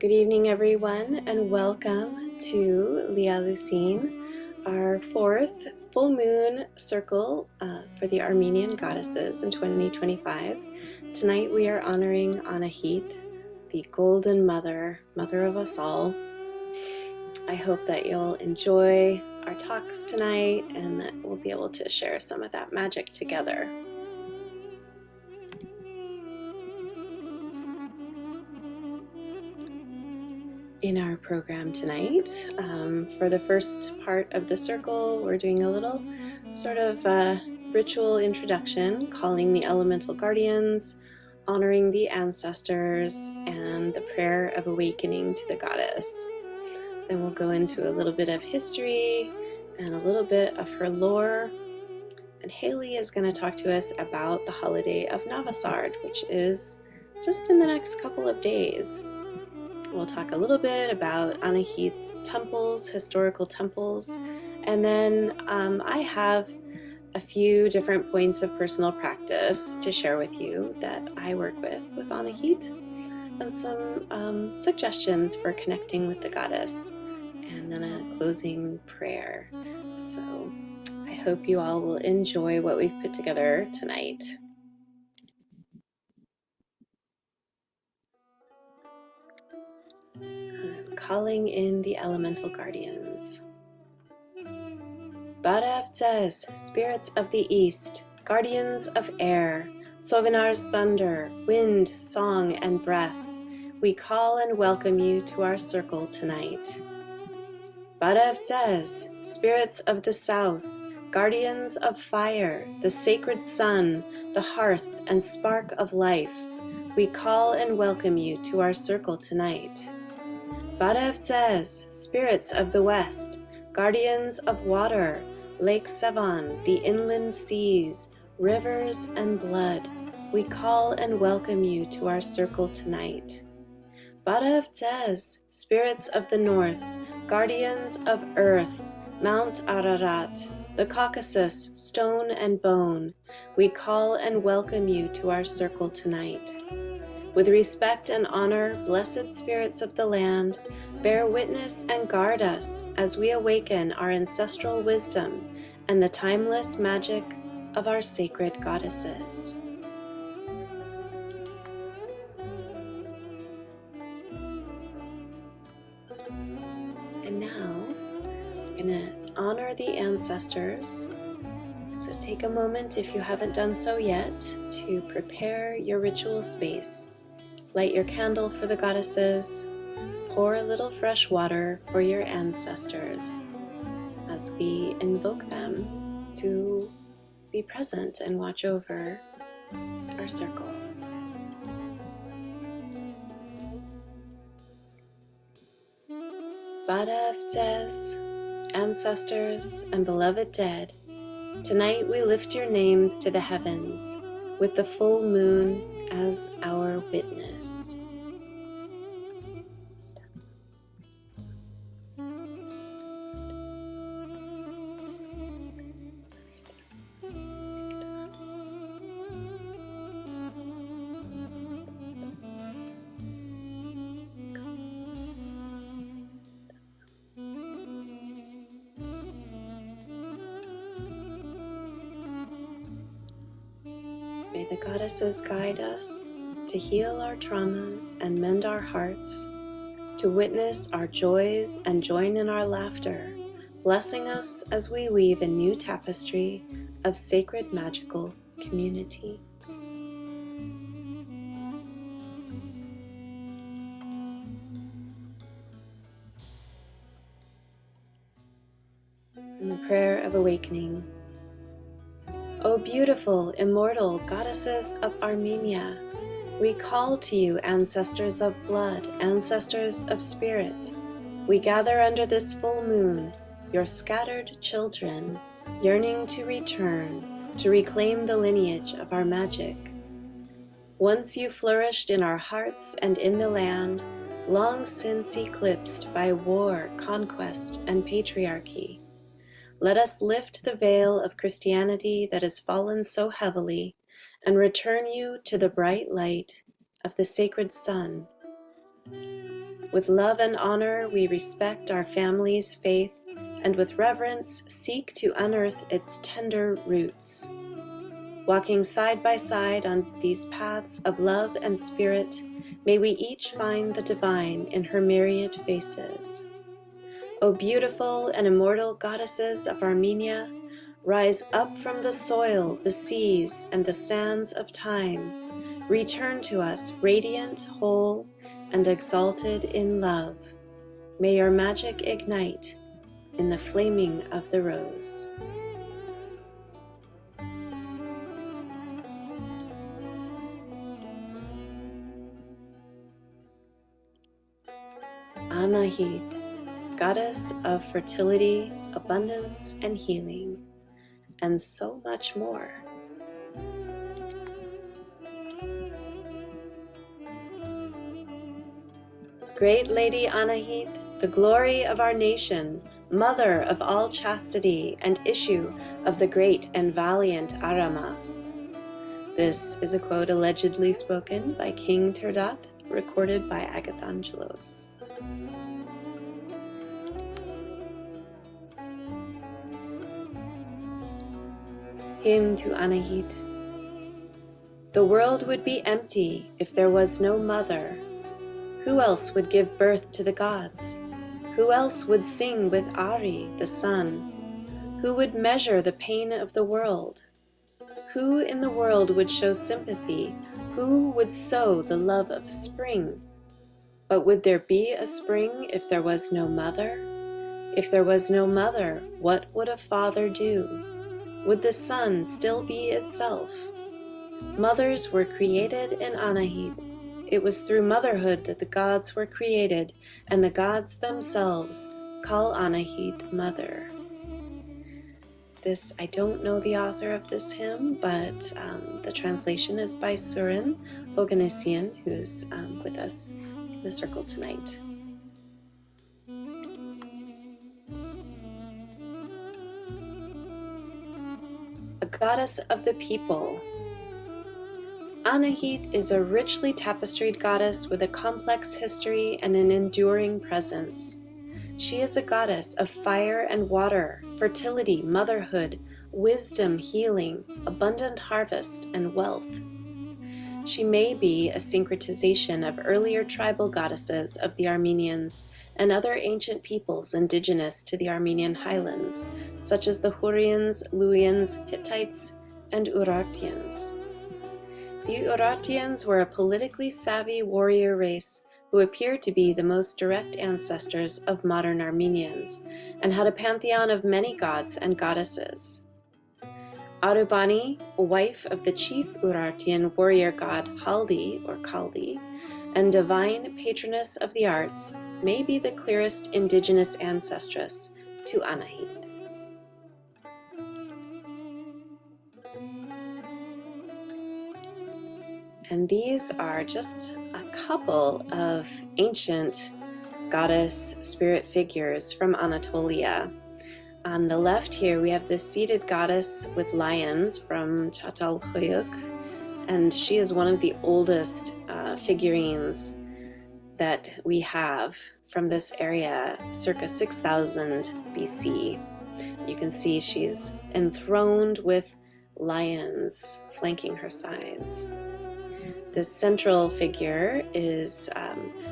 Good evening, everyone, and welcome to LiaLusin, our fourth full moon circle for the Armenian goddesses in 2025. Tonight we are honoring Anahit, the Golden Mother, Mother of us all. I hope that you'll enjoy our talks tonight and that we'll be able to share some of that magic together. In our program tonight, for the first part of the circle, we're doing a little sort of ritual introduction, calling the elemental guardians, honoring the ancestors, and the prayer of awakening to the goddess. Then we'll go into a little bit of history and a little bit of her lore. And Haley is going to talk to us about the holiday of Navasard, which is just in the next couple of days. We'll talk a little bit about Anahit's temples, historical temples, and then I have a few different points of personal practice to share with you that I work with Anahit, and some suggestions for connecting with the goddess, and then a closing prayer. So I hope you all will enjoy what we've put together tonight. Calling in the elemental guardians. Badavtes, spirits of the east, guardians of air, Sovinar's thunder, wind, song, and breath, we call and welcome you to our circle tonight. Badavtes, spirits of the south, guardians of fire, the sacred sun, the hearth and spark of life, we call and welcome you to our circle tonight. Badavtes, spirits of the west, guardians of water, Lake Sevan, the inland seas, rivers, and blood, we call and welcome you to our circle tonight. Badavtes, spirits of the north, guardians of earth, Mount Ararat, the Caucasus, stone and bone, we call and welcome you to our circle tonight. With respect and honor, blessed spirits of the land, bear witness and guard us as we awaken our ancestral wisdom and the timeless magic of our sacred goddesses. And now, I'm going to honor the ancestors. So take a moment, if you haven't done so yet, to prepare your ritual space. Light your candle for the goddesses. Pour a little fresh water for your ancestors as we invoke them to be present and watch over our circle. Badavtes, ancestors and beloved dead, tonight we lift your names to the heavens with the full moon as our witness. May the goddesses guide us to heal our traumas and mend our hearts, to witness our joys and join in our laughter, blessing us as we weave a new tapestry of sacred magical community. In the prayer of awakening. O beautiful, immortal goddesses of Armenia, we call to you, ancestors of blood, ancestors of spirit. We gather under this full moon, your scattered children, yearning to return, to reclaim the lineage of our magic. Once you flourished in our hearts and in the land, long since eclipsed by war, conquest, and patriarchy. Let us lift the veil of Christianity that has fallen so heavily and return you to the bright light of the sacred sun. With love and honor, we respect our family's faith, and with reverence, seek to unearth its tender roots. Walking side by side on these paths of love and spirit, may we each find the divine in her myriad faces. O beautiful and immortal goddesses of Armenia, rise up from the soil, the seas, and the sands of time. Return to us radiant, whole, and exalted in love. May your magic ignite in the flaming of the rose. Anahit, goddess of fertility, abundance, and healing, and so much more. Great Lady Anahit, the glory of our nation, mother of all chastity, and issue of the great and valiant Aramast. This is a quote allegedly spoken by King Terdat, recorded by Agathangelos. Hymn to Anahit. The world would be empty if there was no mother. Who else would give birth to the gods? Who else would sing with Ari, the sun? Who would measure the pain of the world? Who in the world would show sympathy? Who would sow the love of spring? But would there be a spring if there was no mother? If there was no mother, what would a father do? Would the sun still be itself? Mothers were created in Anahit. It was through motherhood that the gods were created, and the gods themselves call Anahit mother. I don't know the author of this hymn, but the translation is by Surin Oganessian, who's with us in the circle tonight. A goddess of the people. Anahit is a richly tapestried goddess with a complex history and an enduring presence. She is a goddess of fire and water, fertility, motherhood, wisdom, healing, abundant harvest, and wealth. She may be a syncretization of earlier tribal goddesses of the Armenians and other ancient peoples indigenous to the Armenian highlands, such as the Hurrians, Luwians, Hittites, and Urartians. The Urartians were a politically savvy warrior race who appear to be the most direct ancestors of modern Armenians and had a pantheon of many gods and goddesses. Arubani, wife of the chief Urartian warrior god Haldi or Kaldi, and divine patroness of the arts, may be the clearest indigenous ancestress to Anahit. And these are just a couple of ancient goddess spirit figures from Anatolia. On the left here, we have this seated goddess with lions from Çatalhöyük, and she is one of the oldest figurines that we have from this area, circa 6000 BC. You can see she's enthroned with lions flanking her sides. This central figure is,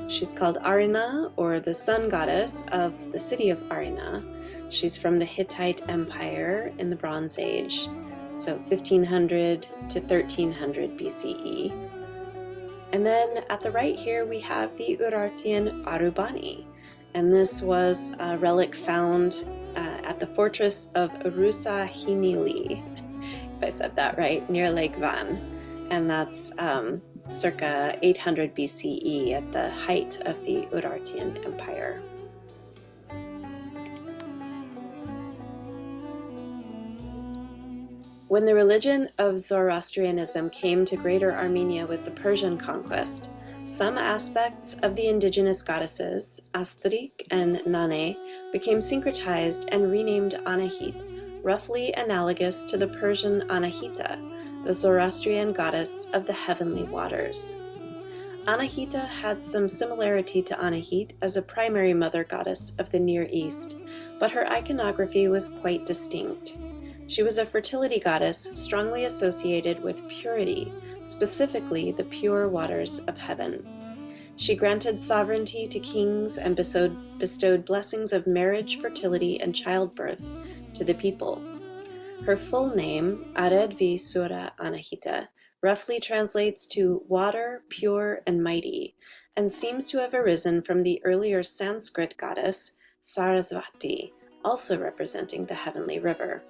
she's called Arina, or the sun goddess of the city of Arina. She's from the Hittite Empire in the Bronze Age, so 1500 to 1300 BCE. And then at the right here we have the Urartian Arubani, and this was a relic found at the fortress of Rusa Hinili, if I said that right, near Lake Van, and that's circa 800 BCE at the height of the Urartian Empire. When the religion of Zoroastrianism came to Greater Armenia with the Persian conquest, some aspects of the indigenous goddesses, Astrik and Nane, became syncretized and renamed Anahit, roughly analogous to the Persian Anahita, the Zoroastrian goddess of the heavenly waters. Anahita had some similarity to Anahit as a primary mother goddess of the Near East, but her iconography was quite distinct. She was a fertility goddess strongly associated with purity, specifically the pure waters of heaven. She granted sovereignty to kings and bestowed blessings of marriage, fertility, and childbirth to the people. Her full name, Aredvi Sura Anahita, roughly translates to water, pure, and mighty, and seems to have arisen from the earlier Sanskrit goddess Sarasvati, also representing the heavenly river.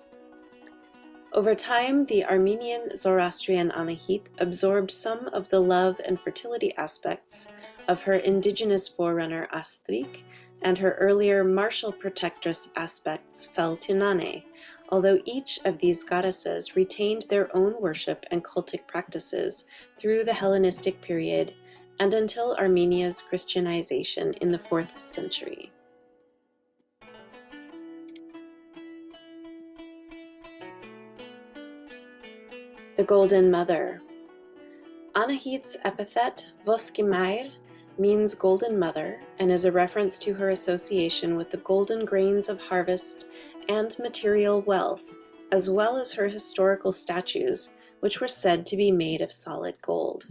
Over time, the Armenian Zoroastrian Anahit absorbed some of the love and fertility aspects of her indigenous forerunner Astrik, and her earlier martial protectress aspects fell to Nane, although each of these goddesses retained their own worship and cultic practices through the Hellenistic period and until Armenia's Christianization in the 4th century. The Golden Mother. Anahit's epithet, Voskimair, means Golden Mother and is a reference to her association with the golden grains of harvest and material wealth, as well as her historical statues, which were said to be made of solid gold.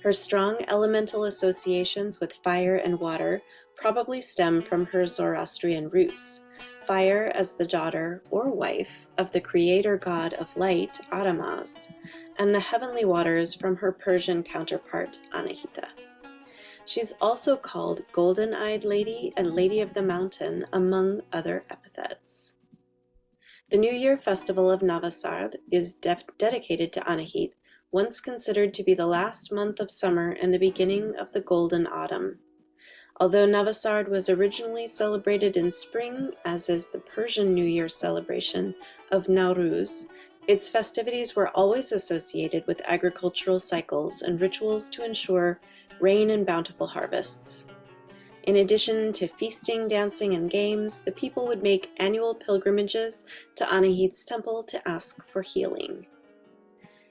Her strong elemental associations with fire and water probably stem from her Zoroastrian roots, fire as the daughter or wife of the creator god of light, Aramazd, and the heavenly waters from her Persian counterpart, Anahita. She's also called Golden-Eyed Lady and Lady of the Mountain, among other epithets. The New Year festival of Navasard is dedicated to Anahit, once considered to be the last month of summer and the beginning of the golden autumn. Although Navasard was originally celebrated in spring, as is the Persian New Year celebration of Nowruz, its festivities were always associated with agricultural cycles and rituals to ensure rain and bountiful harvests. In addition to feasting, dancing, and games, the people would make annual pilgrimages to Anahit's temple to ask for healing.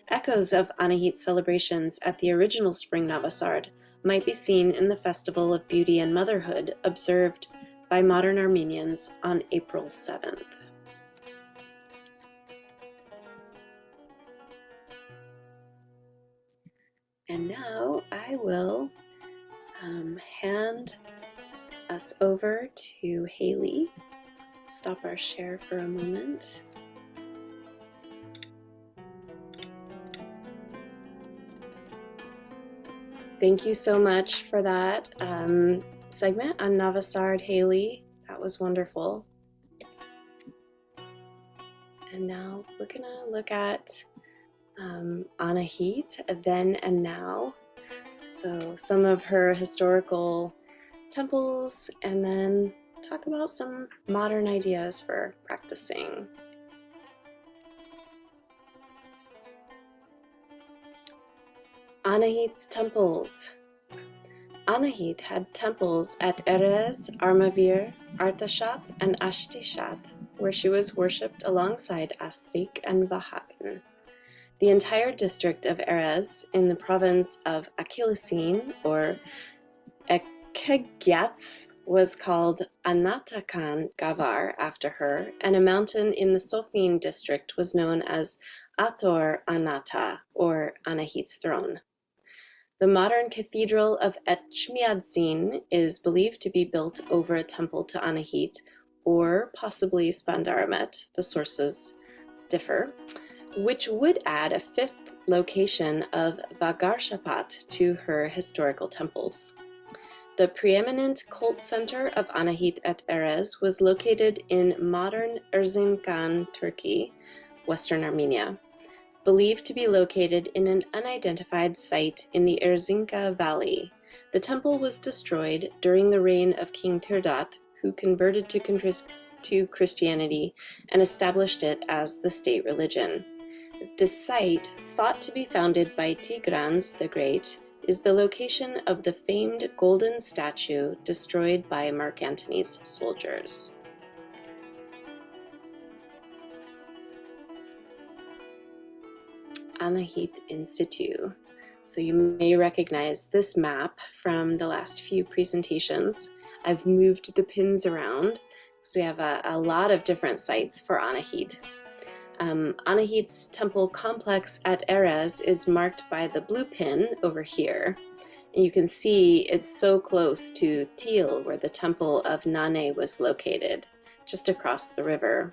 Echoes of Anahit's celebrations at the original spring Navasard might be seen in the Festival of Beauty and Motherhood observed by modern Armenians on April 7th. And now I will hand us over to Haley. Stop our share for a moment. Thank you so much for that segment on Navasard, Haley. That was wonderful. And now we're gonna look at Anahit, then and now. So some of her historical temples, and then talk about some modern ideas for practicing. Anahit's temples. Anahit had temples at Erez, Armavir, Artashat, and Ashtishat, where she was worshipped alongside Astrik and Vahagan. The entire district of Erez in the province of LiaLusin, or Ekegyats, was called Anatakan Gavar after her, and a mountain in the Sofin district was known as Ator Anata, or Anahit's throne. The modern cathedral of Etchmiadzin is believed to be built over a temple to Anahit, or possibly Spandaramet, the sources differ, which would add a fifth location of Vagarshapat to her historical temples. The preeminent cult center of Anahit at Erez was located in modern Erzincan, Turkey, Western Armenia, believed to be located in an unidentified site in the Erzinca Valley. The temple was destroyed during the reign of King Tirdat, who converted to Christianity and established it as the state religion. This site, thought to be founded by Tigrans the Great, is the location of the famed golden statue destroyed by Mark Antony's soldiers. Anahit in situ. So you may recognize this map from the last few presentations. I've moved the pins around, so we have a lot of different sites for Anahit. Anahit's temple complex at Erez is marked by the blue pin over here. And you can see it's so close to Til, where the temple of Nane was located, just across the river.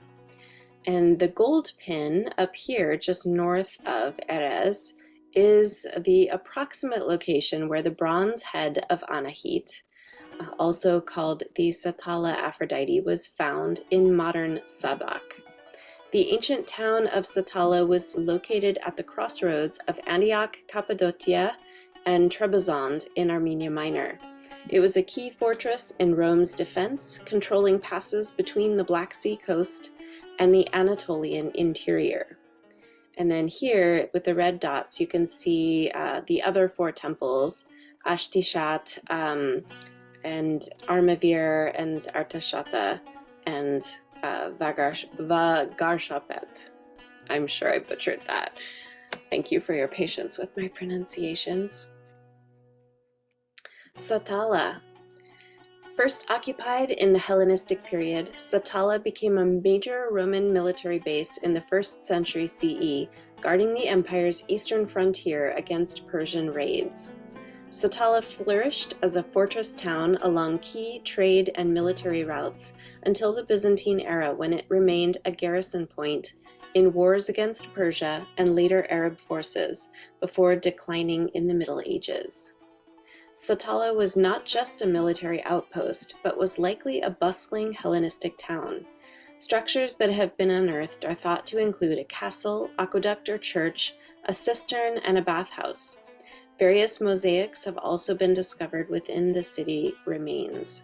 And the gold pin up here, just north of Erez, is the approximate location where the bronze head of Anahit, also called the Satala Aphrodite, was found in modern Sabak. The ancient town of Satala was located at the crossroads of Antioch, Cappadocia, and Trebizond in Armenia Minor. It was a key fortress in Rome's defense, controlling passes between the Black Sea coast and the Anatolian interior. And then here, with the red dots, you can see the other four temples, Ashtishat, and Armavir, and Artashata, and Vagarshapet. I'm sure I butchered that. Thank you for your patience with my pronunciations. Satala. First occupied in the Hellenistic period, Satala became a major Roman military base in the 1st century CE, guarding the empire's eastern frontier against Persian raids. Satala flourished as a fortress town along key trade and military routes until the Byzantine era, when it remained a garrison point in wars against Persia and later Arab forces, before declining in the Middle Ages. Satala was not just a military outpost, but was likely a bustling Hellenistic town. Structures that have been unearthed are thought to include a castle, aqueduct or church, a cistern, and a bathhouse. Various mosaics have also been discovered within the city remains.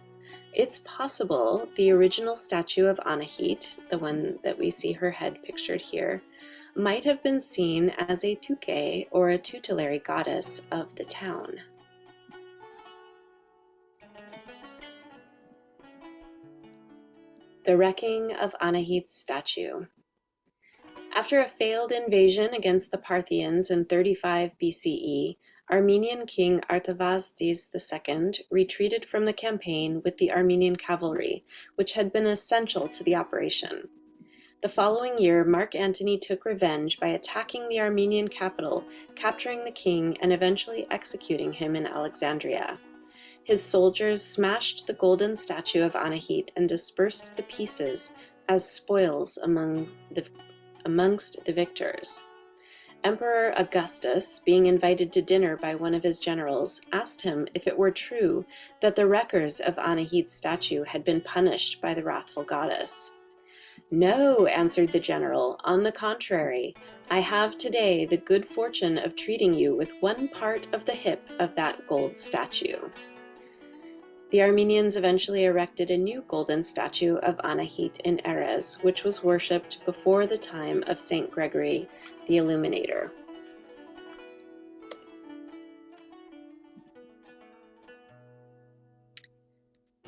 It's possible the original statue of Anahit, the one that we see her head pictured here, might have been seen as a tuke, or a tutelary goddess of the town. The wrecking of Anahit's statue. After a failed invasion against the Parthians in 35 BCE, Armenian king Artavasdes II retreated from the campaign with the Armenian cavalry, which had been essential to the operation. The following year, Mark Antony took revenge by attacking the Armenian capital, capturing the king, and eventually executing him in Alexandria. His soldiers smashed the golden statue of Anahit and dispersed the pieces as spoils amongst the victors. Emperor Augustus, being invited to dinner by one of his generals, asked him if it were true that the wreckers of Anahit's statue had been punished by the wrathful goddess. "No," answered the general, "on the contrary, I have today the good fortune of treating you with one part of the hip of that gold statue." The Armenians eventually erected a new golden statue of Anahit in Erez, which was worshipped before the time of Saint Gregory the Illuminator.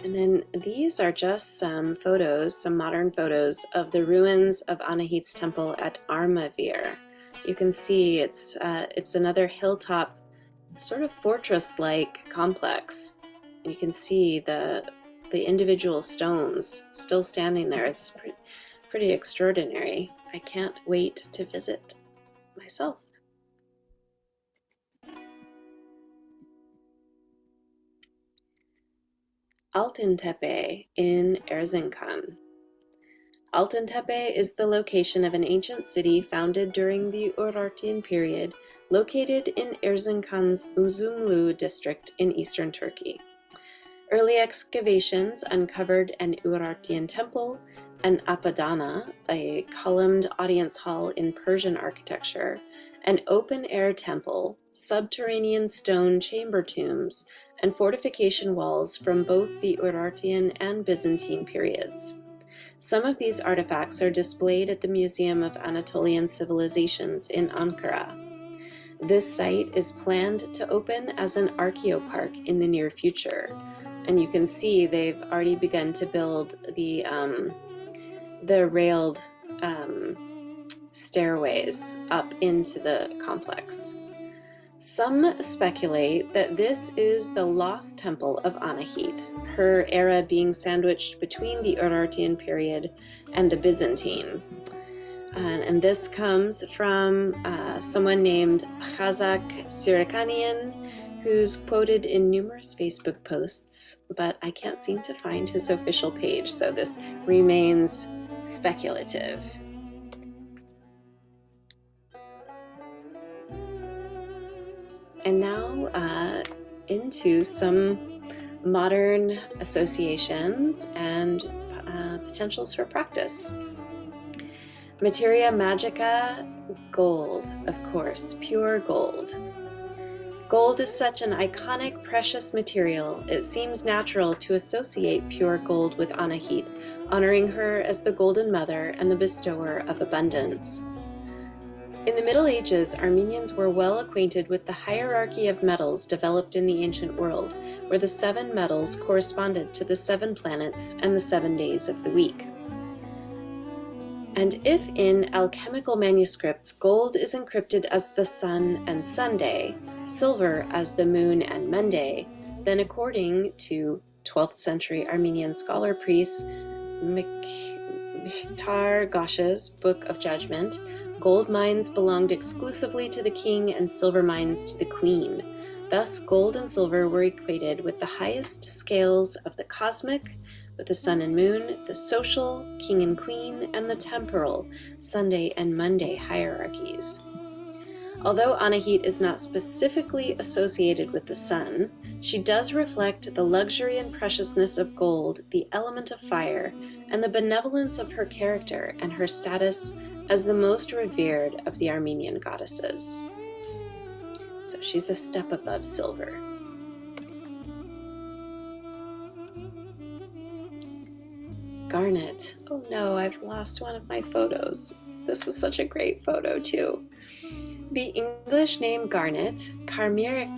And then these are just some photos, some modern photos of the ruins of Anahit's temple at Armavir. You can see it's another hilltop, sort of fortress-like complex. You can see the individual stones still standing there. It's pretty extraordinary. I can't wait to visit myself. Altıntepe in Erzincan. Altıntepe is the location of an ancient city founded during the Urartian period, located in Erzincan's Uzumlu district in eastern Turkey. Early excavations uncovered an Urartian temple, an apadana, a columned audience hall in Persian architecture, an open-air temple, subterranean stone chamber tombs, and fortification walls from both the Urartian and Byzantine periods. Some of these artifacts are displayed at the Museum of Anatolian Civilizations in Ankara. This site is planned to open as an archaeopark in the near future. And you can see they've already begun to build the railed stairways up into the complex. Some speculate that this is the lost temple of Anahit, her era being sandwiched between the Urartian period and the Byzantine. And this comes from someone named Khazak Sirakanian, who's quoted in numerous Facebook posts, but I can't seem to find his official page, so this remains speculative. And now into some modern associations and potentials for practice. Materia Magica, gold, of course, pure gold. Gold is such an iconic, precious material, it seems natural to associate pure gold with Anahit, honoring her as the Golden Mother and the bestower of abundance. In the Middle Ages, Armenians were well acquainted with the hierarchy of metals developed in the ancient world, where the 7 metals corresponded to the 7 planets and the 7 days of the week. And if in alchemical manuscripts gold is encrypted as the sun and Sunday, silver as the moon and Monday, then according to 12th century Armenian scholar priest Miktar Gosha's Book of Judgment, gold mines belonged exclusively to the king and silver mines to the queen. Thus, gold and silver were equated with the highest scales of the cosmic, with the sun and moon, the social, king and queen, and the temporal, Sunday and Monday hierarchies. Although Anahit is not specifically associated with the sun, she does reflect the luxury and preciousness of gold, the element of fire, and the benevolence of her character and her status as the most revered of the Armenian goddesses. So she's a step above silver. Garnet. Oh no, I've lost one of my photos. This is such a great photo too. The English name garnet, karmirakan,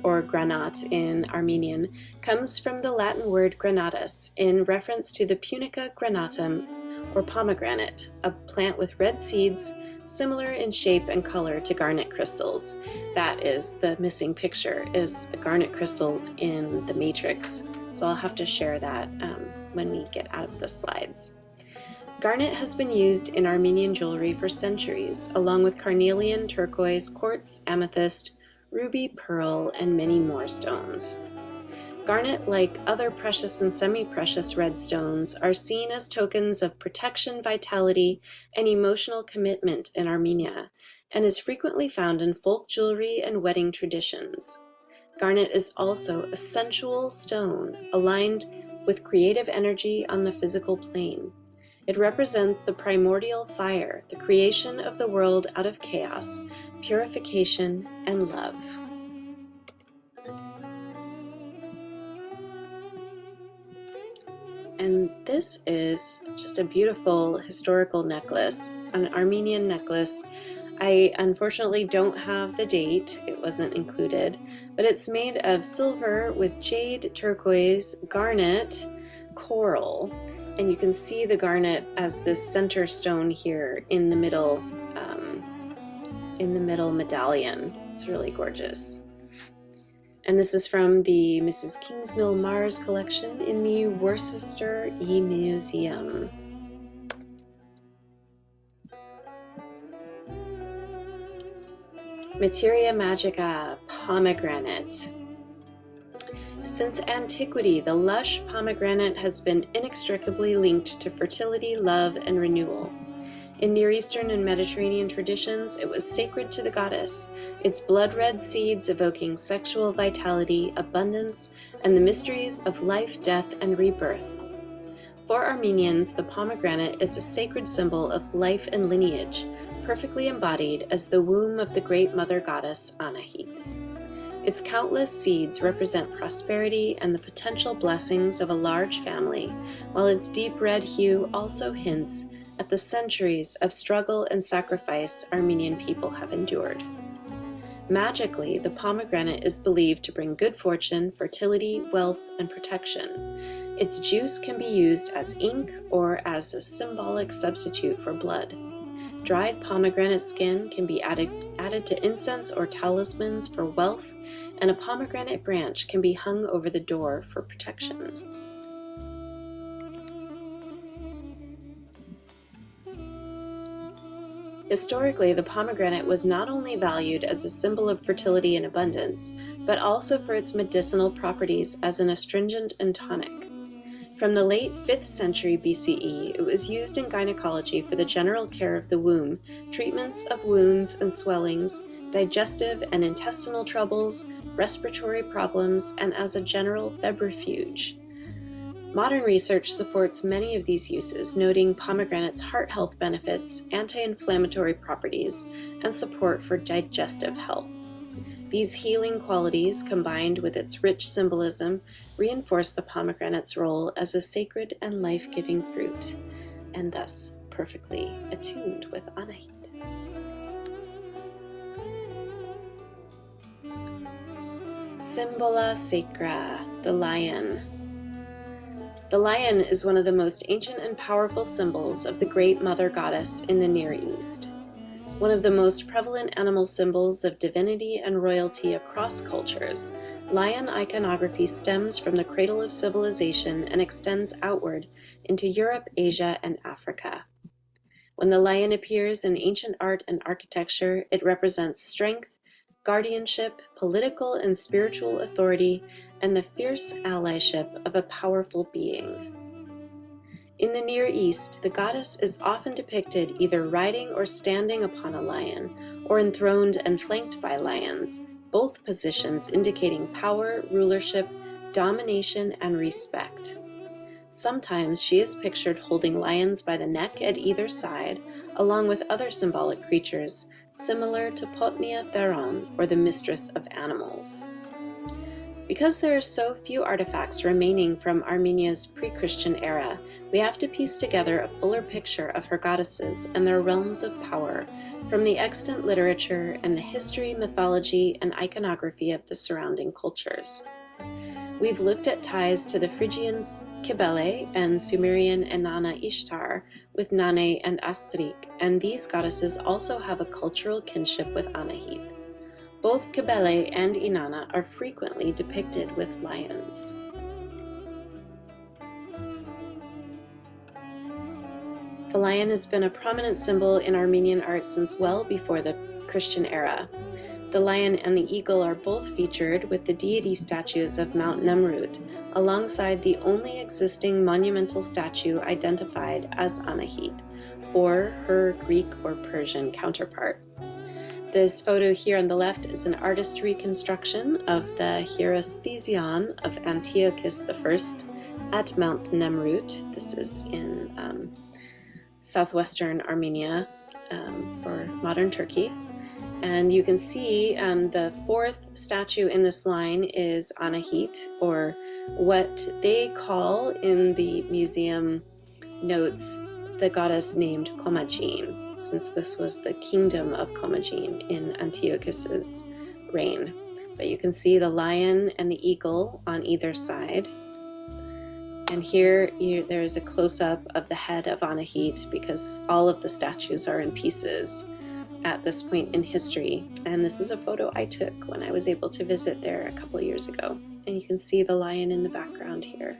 or granat in Armenian, comes from the Latin word granatus, in reference to the Punica granatum, or pomegranate, a plant with red seeds, similar in shape and color to garnet crystals. That is the missing picture, is garnet crystals in the matrix. So I'll have to share that when we get out of the slides. Garnet has been used in Armenian jewelry for centuries, along with carnelian, turquoise, quartz, amethyst, ruby, pearl, and many more stones. Garnet, like other precious and semi-precious red stones, are seen as tokens of protection, vitality, and emotional commitment in Armenia, and is frequently found in folk jewelry and wedding traditions. Garnet is also a sensual stone, aligned with creative energy on the physical plane. It represents the primordial fire, the creation of the world out of chaos, purification, and love. And this is just a beautiful historical necklace, an Armenian necklace. I unfortunately don't have the date, it wasn't included, but it's made of silver with jade, turquoise, garnet, coral, and you can see the garnet as this center stone here in the middle medallion. It's really gorgeous. And this is from the Mrs. Kingsmill Mars collection in the Worcester E-Museum. Materia Magica, pomegranate. Since antiquity, the lush pomegranate has been inextricably linked to fertility, love, and renewal. In Near Eastern and Mediterranean traditions, it was sacred to the goddess, its blood-red seeds evoking sexual vitality, abundance, and the mysteries of life, death, and rebirth. For Armenians, the pomegranate is a sacred symbol of life and lineage, perfectly embodied as the womb of the great mother goddess Anahit. Its countless seeds represent prosperity and the potential blessings of a large family, while its deep red hue also hints at the centuries of struggle and sacrifice Armenian people have endured. Magically, the pomegranate is believed to bring good fortune, fertility, wealth, and protection. Its juice can be used as ink or as a symbolic substitute for blood. Dried pomegranate skin can be added to incense or talismans for wealth, and a pomegranate branch can be hung over the door for protection. Historically, the pomegranate was not only valued as a symbol of fertility and abundance, but also for its medicinal properties as an astringent and tonic. From the late 5th century BCE, it was used in gynecology for the general care of the womb, treatments of wounds and swellings, digestive and intestinal troubles, respiratory problems, and as a general febrifuge. Modern research supports many of these uses, noting pomegranate's heart health benefits, anti-inflammatory properties, and support for digestive health. These healing qualities, combined with its rich symbolism, reinforce the pomegranate's role as a sacred and life-giving fruit, and thus perfectly attuned with Anahit. Symbola Sacra, the lion. The lion is one of the most ancient and powerful symbols of the great mother goddess in the Near East. One of the most prevalent animal symbols of divinity and royalty across cultures, lion iconography stems from the cradle of civilization and extends outward into Europe, Asia, and Africa. When the lion appears in ancient art and architecture, it represents strength, guardianship, political and spiritual authority, and the fierce allyship of a powerful being. In the Near East, the goddess is often depicted either riding or standing upon a lion, or enthroned and flanked by lions, both positions indicating power, rulership, domination, and respect. Sometimes she is pictured holding lions by the neck at either side, along with other symbolic creatures, similar to Potnia Theron, or the mistress of animals. Because there are so few artifacts remaining from Armenia's pre-Christian era, we have to piece together a fuller picture of her goddesses and their realms of power from the extant literature and the history, mythology, and iconography of the surrounding cultures. We've looked at ties to the Phrygian Cybele and Sumerian Inanna Ishtar with Nane and Astrik, and these goddesses also have a cultural kinship with Anahit. Both Cybele and Inanna are frequently depicted with lions. The lion has been a prominent symbol in Armenian art since well before the Christian era. The lion and the eagle are both featured with the deity statues of Mount Nemrut, alongside the only existing monumental statue identified as Anahit, or her Greek or Persian counterpart. This photo here on the left is an artist reconstruction of the Hierothesion of Antiochus I at Mount Nemrut. This is in southwestern Armenia, or modern Turkey. And you can see the fourth statue in this line is Anahit, or what they call in the museum notes the goddess named Commagene, since this was the kingdom of Commagene in Antiochus's reign. But you can see the lion and the eagle on either side. And here there is a close-up of the head of Anahit, because all of the statues are in pieces at this point in history. And this is a photo I took when I was able to visit there a couple of years ago. And you can see the lion in the background here.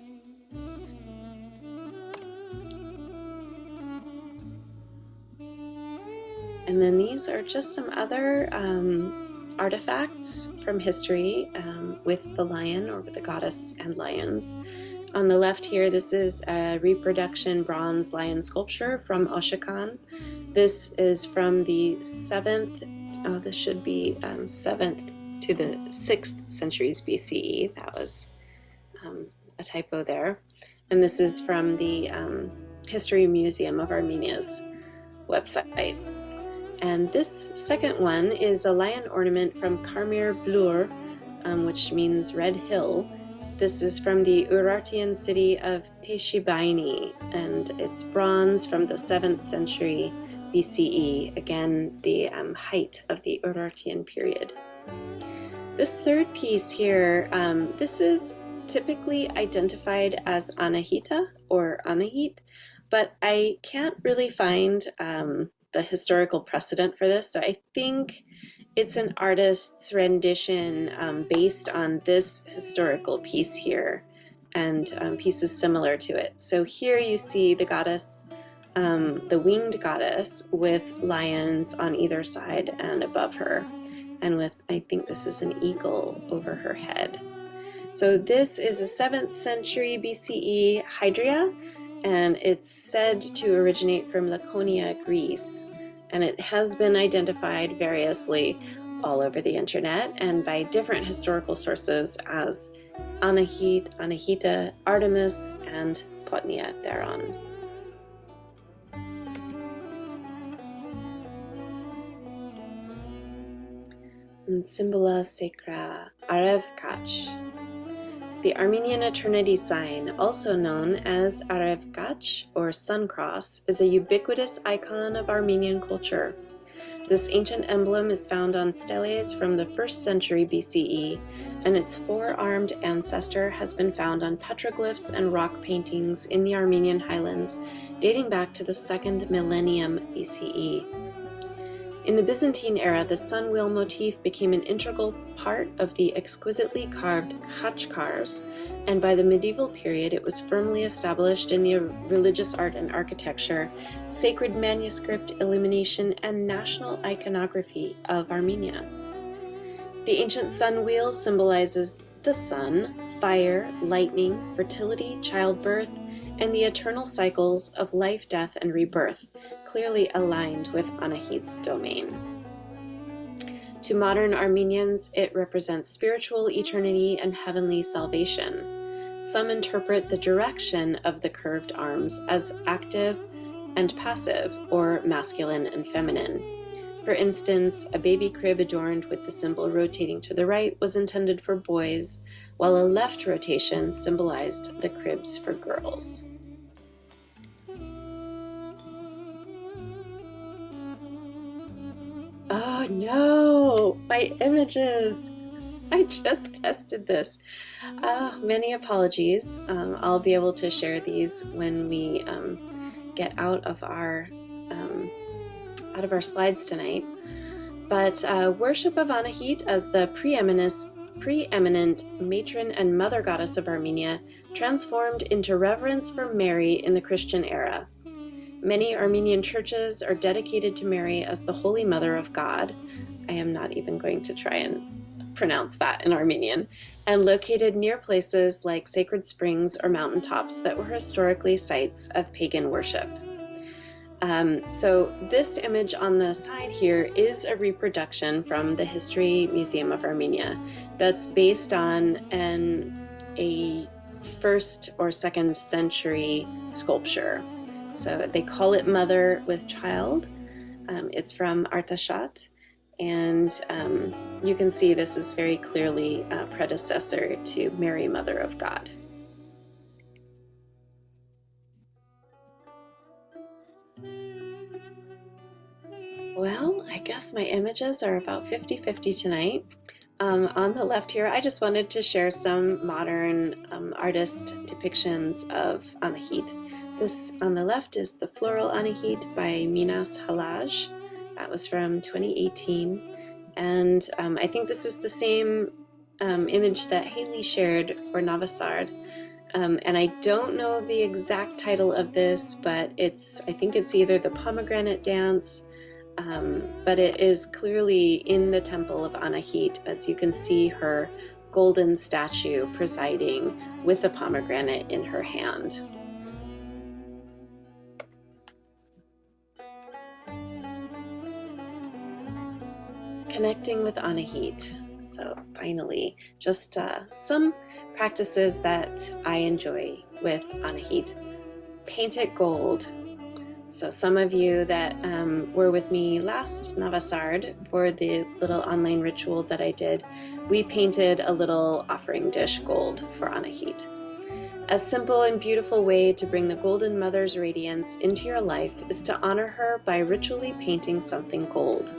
And then these are just some other artifacts from history with the lion, or with the goddess and lions. On the left here, this is a reproduction bronze lion sculpture from Oshakan. This is from the 7th, this should be 7th to the 6th centuries BCE. That was a typo there. And this is from the History Museum of Armenia's website. And this second one is a lion ornament from Karmir Blur, which means Red Hill. This is from the Urartian city of Teshibaini, and it's bronze from the 7th century BCE, again the height of the Urartian period. This third piece here, this is typically identified as Anahita or Anahit, but I can't really find the historical precedent for this. So I think it's an artist's rendition based on this historical piece here and pieces similar to it. So here you see the goddess, the winged goddess with lions on either side and above her, and with, I think this is an eagle over her head. So this is a 7th century BCE hydria, and it's said to originate from Laconia, Greece. And it has been identified variously all over the internet and by different historical sources as Anahit, Anahita, Artemis, and Potnia thereon. And Symbola Sacra Arev Kach. The Armenian Eternity Sign, also known as Arev Kach or Sun Cross, is a ubiquitous icon of Armenian culture. This ancient emblem is found on steles from the 1st century BCE, and its 4-armed ancestor has been found on petroglyphs and rock paintings in the Armenian highlands dating back to the 2nd millennium BCE. In the Byzantine era, the sun wheel motif became an integral part of the exquisitely carved khachkars, and by the medieval period it was firmly established in the religious art and architecture, sacred manuscript illumination, and national iconography of Armenia. The ancient sun wheel symbolizes the sun, fire, lightning, fertility, childbirth, and the eternal cycles of life, death, and rebirth, clearly aligned with Anahit's domain. To modern Armenians, it represents spiritual eternity and heavenly salvation. Some interpret the direction of the curved arms as active and passive, or masculine and feminine. For instance, a baby crib adorned with the symbol rotating to the right was intended for boys, while a left rotation symbolized the cribs for girls. Oh no, my images! I just tested this. Many apologies. I'll be able to share these when we get out of our slides tonight. But worship of Anahit as the preeminent matron and mother goddess of Armenia transformed into reverence for Mary in the Christian era. Many Armenian churches are dedicated to Mary as the Holy Mother of God. I am not even going to try and pronounce that in Armenian, and located near places like sacred springs or mountaintops that were historically sites of pagan worship. So this image on the side here is a reproduction from the History Museum of Armenia that's based on a 1st or 2nd century sculpture. So they call it Mother with Child. It's from Artashat, and you can see this is very clearly a predecessor to Mary, Mother of God. Well, I guess my images are about 50-50 tonight. On the left here, I just wanted to share some modern artist depictions of Anahit. This on the left is the Floral Anahit by Minas Halaj. That was from 2018. And I think this is the same image that Haley shared for Navasard. And I don't know the exact title of this, but I think it's either the Pomegranate Dance, but it is clearly in the temple of Anahit, as you can see her golden statue presiding with a pomegranate in her hand. Connecting with Anahit. So finally, just some practices that I enjoy with Anahit. Paint it gold. So some of you that were with me last Navasard for the little online ritual that I did, we painted a little offering dish gold for Anahit. A simple and beautiful way to bring the Golden Mother's radiance into your life is to honor her by ritually painting something gold.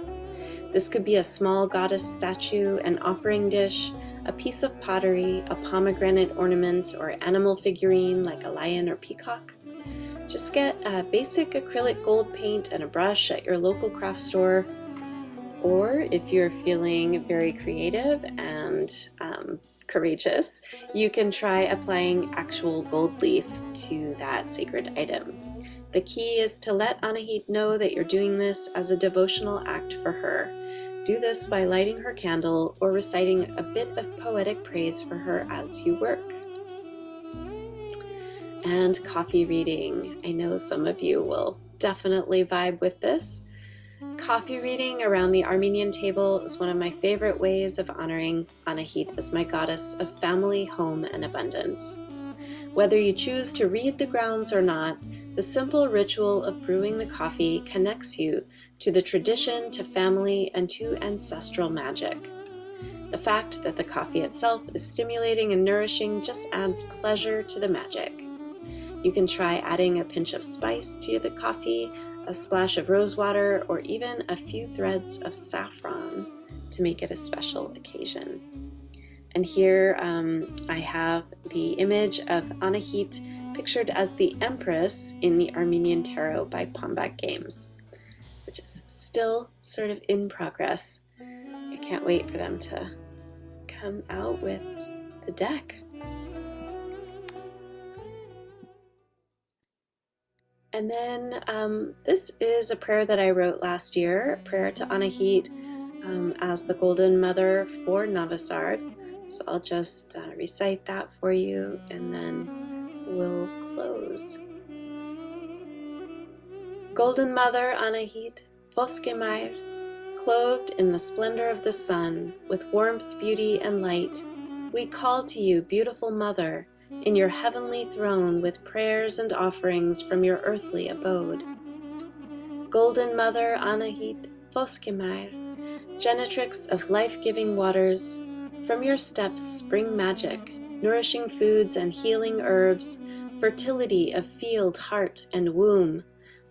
This could be a small goddess statue, an offering dish, a piece of pottery, a pomegranate ornament, or animal figurine like a lion or peacock. Just get a basic acrylic gold paint and a brush at your local craft store, or if you're feeling very creative and courageous, you can try applying actual gold leaf to that sacred item. The key is to let Anahit know that you're doing this as a devotional act for her. Do this by lighting her candle or reciting a bit of poetic praise for her as you work. And coffee reading. I know some of you will definitely vibe with this. Coffee reading around the Armenian table is one of my favorite ways of honoring Anahit as my goddess of family, home, and abundance. Whether you choose to read the grounds or not, the simple ritual of brewing the coffee connects you to the tradition, to family, and to ancestral magic. The fact that the coffee itself is stimulating and nourishing just adds pleasure to the magic. You can try adding a pinch of spice to the coffee, a splash of rose water, or even a few threads of saffron to make it a special occasion. And here I have the image of Anahit pictured as the Empress in the Armenian Tarot by Pombak Games, which is still sort of in progress. I can't wait for them to come out with the deck. And then this is a prayer that I wrote last year, a prayer to Anahit as the Golden Mother for Navasard. So I'll just recite that for you and then we'll close. Golden Mother Anahit, Voskemair, clothed in the splendor of the sun, with warmth, beauty, and light, we call to you, beautiful Mother, in your heavenly throne with prayers and offerings from your earthly abode. Golden Mother Anahit, Voskemair, genitrix of life-giving waters, from your steps spring magic, nourishing foods and healing herbs, fertility of field, heart, and womb.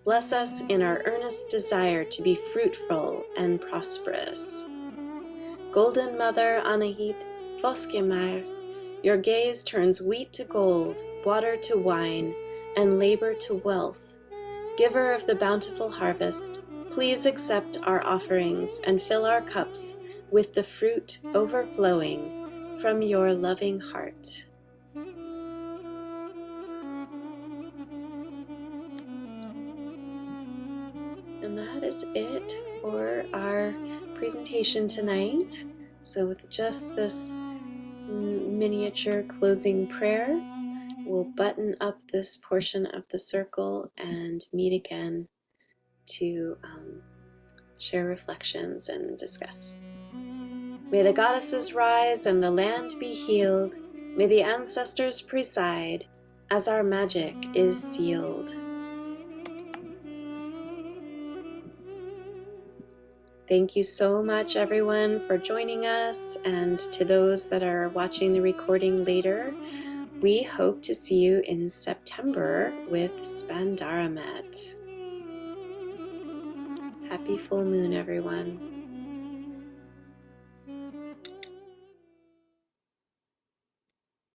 Bless us in our earnest desire to be fruitful and prosperous. Golden Mother Anahit, Voskemair, your gaze turns wheat to gold, water to wine, and labor to wealth. Giver of the bountiful harvest, please accept our offerings and fill our cups with the fruit overflowing from your loving heart. And that is it for our presentation tonight. So with just this miniature closing prayer, we'll button up this portion of the circle and meet again to share reflections and discuss. May the goddesses rise and the land be healed. May the ancestors preside as our magic is sealed. Thank you so much, everyone, for joining us, and to those that are watching the recording later, we hope to see you in September with Spandaramet. Happy full moon, everyone.